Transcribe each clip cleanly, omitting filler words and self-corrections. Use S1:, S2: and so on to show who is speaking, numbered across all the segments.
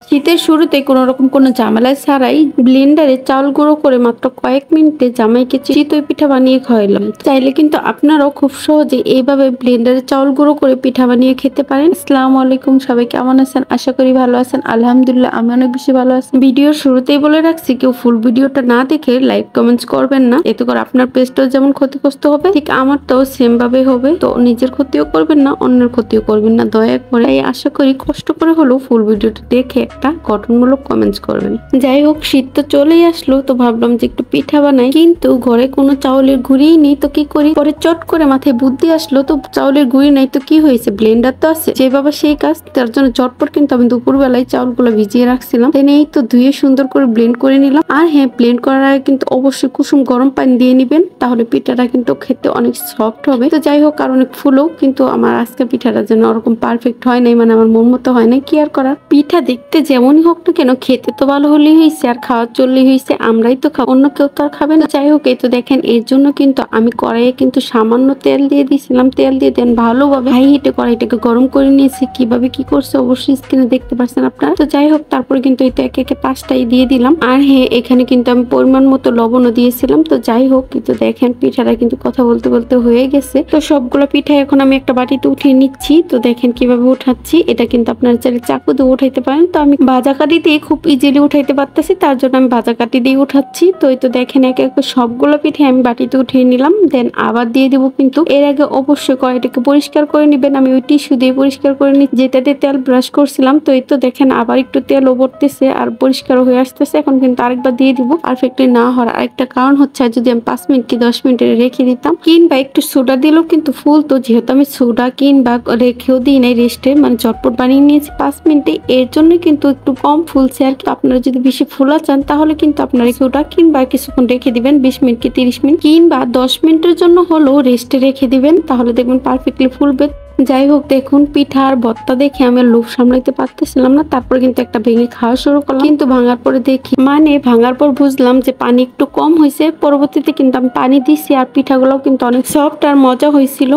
S1: শীতের শুরুতে কোনোরকম কোনো ঝামেলা ছাড়াই ব্লেন্ডারে চাউল গুঁড়ো করে মাত্র কয়েক মিনিটে জামাইকে চিতই পিঠা বানিয়ে খাওয়াইলাম। চাইলে কিন্তু আপনারাও খুব সহজে এইভাবে ব্লেন্ডারে চাউল গুঁড়ো করে পিঠা বানিয়ে খেতে পারেন। আসসালামু আলাইকুম, সবাই কেমন আছেন? আশা করি ভালো আছেন। আলহামদুলিল্লাহ, আমি অনেক বেশি ভালো আছি। ভিডিওর শুরুতেই বলে রাখছি, কেউ ফুল ভিডিওটা না দেখে লাইক কমেন্টস করবেন না, এতে করে আপনার পেজটাও যেমন ক্ষতিগ্রস্ত হবে, ঠিক আমারটাও সেম ভাবে হবে। তো নিজের ক্ষতিও করবেন না, অন্যের ক্ষতিও করবেন না দয়া করে। আশা করি কষ্ট করে হলেও ফুল ভিডিওটা দেখে একটা গঠনমূলক কমেন্টস করবেন। যাই হোক, শীত তো চলেই আসলো, তো ভাবলাম যে একটু পিঠা বানাই, কিন্তু ঘরে কোনো চাউলের গুঁড়িই নেই। তো কি করি, পরে চট করে মাথায় বুদ্ধি আসলো, তো চাউলের গুঁড়ি নাই তো কি হয়েছে, ব্লেন্ডার তো আছে। যে বাবা সেই কাজ, তার জন্য চটপট কিন্তু আমি দুপুর বেলায় চাউলগুলো ভিজিয়ে রাখছিলাম, এই তো ধুয়ে সুন্দর করে ব্লেন্ড করে নিলাম। আর হ্যাঁ, ব্লেন্ড করার আগে কিন্তু অবশ্যই কুসুম গরম পানি দিয়ে নিবেন, তাহলে পিঠাটা কিন্তু খেতে অনেক সফট হবে। তো যাই হোক, আর অনেক ফুলও, কিন্তু আমার আজকে পিঠাটা যেন ওরকম পারফেক্ট হয় নাই, মানে আমার মন মতো হয় নাই। কি আর করার, পিঠা দেখতে যেমনই হোক না কেন, খেতে তো ভালো হলেই হয়েছে, আর খাওয়ার চললেই হয়েছে। আমরাই তো খাবো, অন্য কেউ তো আর খাবে না। যাই হোক, এই তো দেখেন, এর জন্য কিন্তু আমি কড়াইয়ে কিন্তু সামান্য তেল দিয়ে দিয়েছিলাম। তেল দিয়ে দেন ভালোভাবে হাই হিটে কড়াইটাকে গরম করে নিয়েছি। কিভাবে কি করছে অবশ্যই স্ক্রিনে দেখতে পাচ্ছেন আপনারা। তো যাই হোক, তারপরে কিন্তু এই তো একে একে পাঁচটাই দিয়ে দিলাম। আর হ্যাঁ, এখানে কিন্তু আমি পরিমাণ মতো লবণও দিয়েছিলাম। তো যাই হোক, কিন্তু দেখেন পিঠাটা কিন্তু কথা বলতে বলতে হয়ে গেছে। তো সবগুলো পিঠা এখন আমি একটা বাটিতে উঠিয়ে নিচ্ছি। তো দেখেন কিভাবে উঠাচ্ছি, এটা কিন্তু আপনারা চাইলে চাকু দিয়ে উঠাইতে পারেন। তো আমি ভাজা কাঠি দিয়ে খুব ইজিলি উঠাইতে পারতেছি, তার জন্য আমি ভাজা কাঠি দিয়ে উঠাচ্ছি। তো এই তো দেখেন একে একে সবগুলো পিঠে আমি বাটিতে উঠিয়ে নিলাম। দেন আবার দিয়ে দিব, কিন্তু এর আগে অবশ্যই কড়াইটাকে পরিষ্কার করে নিবেন। আমি ওই টিস্যু দিয়ে পরিষ্কার করে নি, যেটাতে তেল ব্রাশ করছিলাম। তো এই তো দেখেন আবার একটু তেল ওপরতেছে আর পরিষ্কার হয়ে আসতেছে। এখন কিন্তু আরেকবার দিয়ে দিব। পারফেক্টলি না হওয়ার আরেকটা কারণ হচ্ছে, যদি আমি 5 মিনিট কি 10 মিনিট রেখে দিতাম, কিংবা একটু সোডা দিলেও কিন্তু ফুল, তো যেহেতু আমি সোডা কিংবা রেখেও দিই নাই রেস্টে, মানে চটপট বানিয়ে নিয়েছি 5 মিনিটে, এর জন্য কিন্তু একটু কম ফুলছে আর কি। আপনারা যদি বেশি ফুলা চান, তাহলে কিন্তু আপনারা সোডা কিংবা কিছুক্ষণ রেখে দিবেন, 20 মিনিট কি 30 মিনিট কিংবা 10 মিনিটের জন্য হলেও রেস্টে রেখে দিবেন, তাহলে দেখবেন পারফেক্টলি ফুলবে। যাই হোক, দেখুন পিঠা আর ভর্তা দেখে আমি লোভ সামলাইতে পারতেছিলাম না, তারপর কিন্তু একটা ভেঙে খাওয়া শুরু করলাম। কিন্তু ভাঙার পরে দেখি, মানে ভাঙার পর বুঝলাম যে পানি একটু কম হয়েছে। পরবর্তীতে কিন্তু আমি পানি দিছি, আর পিঠাগুলোও কিন্তু অনেক সফট আর মজা হয়েছিল।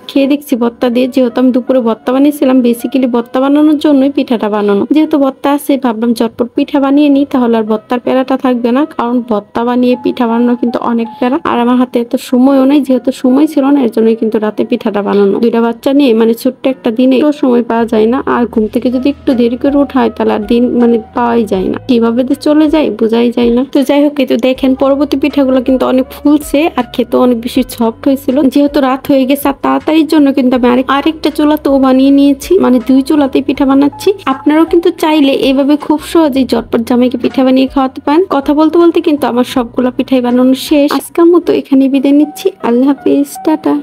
S1: খেয়ে দেখছি ভর্তা দিয়ে, যেহেতু আমি দুপুরে ভর্তা বানিয়েছিলাম, বেসিক্যালি ভর্তা বানানোর জন্যই পিঠাটা বানানো। যেহেতু ভর্তা আছে, ভাবলাম চটপট পিঠা বানিয়ে নিই, তাহলে আর ভর্তার প্যারাটা থাকবে না। কারণ ভর্তা বানিয়ে পিঠা বানানো কিন্তু অনেক প্যারা, আর আমার হাতে এত সময়ও নেই। যেহেতু সময় ছিল না, এর জন্যই কিন্তু রাতে পিঠাটা বানানো। দুইটা বাচ্চা নিয়ে, মানে ছোট্ট একটা দিনে সময় পাওয়া যায় না। আর ঘুম থেকে যদি একটু দেরি করে উঠায়, তাহলে আর দিন মানে পাওয়াই যায় না, কিভাবে যে চলে যায় বোঝাই যায় না। তো যাই হোক, এই তো দেখেন পরবর্তী পিঠাগুলো কিন্তু অনেক ফুলছে আর খেতে অনেক বেশি সফট হয়েছিল। যেহেতু রাত হয়ে গেছে আর তাড়াতাড়ির জন্য কিন্তু আমি আরেকটা চুলাতেও বানিয়ে নিয়েছি, মানে 2 চুলাতেই পিঠা বানাচ্ছি। আপনারাও কিন্তু চাইলে এইভাবে খুব সহজেই ঝটপট জামাইকে পিঠা বানিয়ে খাওয়াতে পারেন। কথা বলতে বলতে কিন্তু আমার সবগুলো পিঠাই বানানো শেষ। আজকের মতো এখানে বিদায় নিচ্ছি। আল্লাহ হাফেজ, টাটা।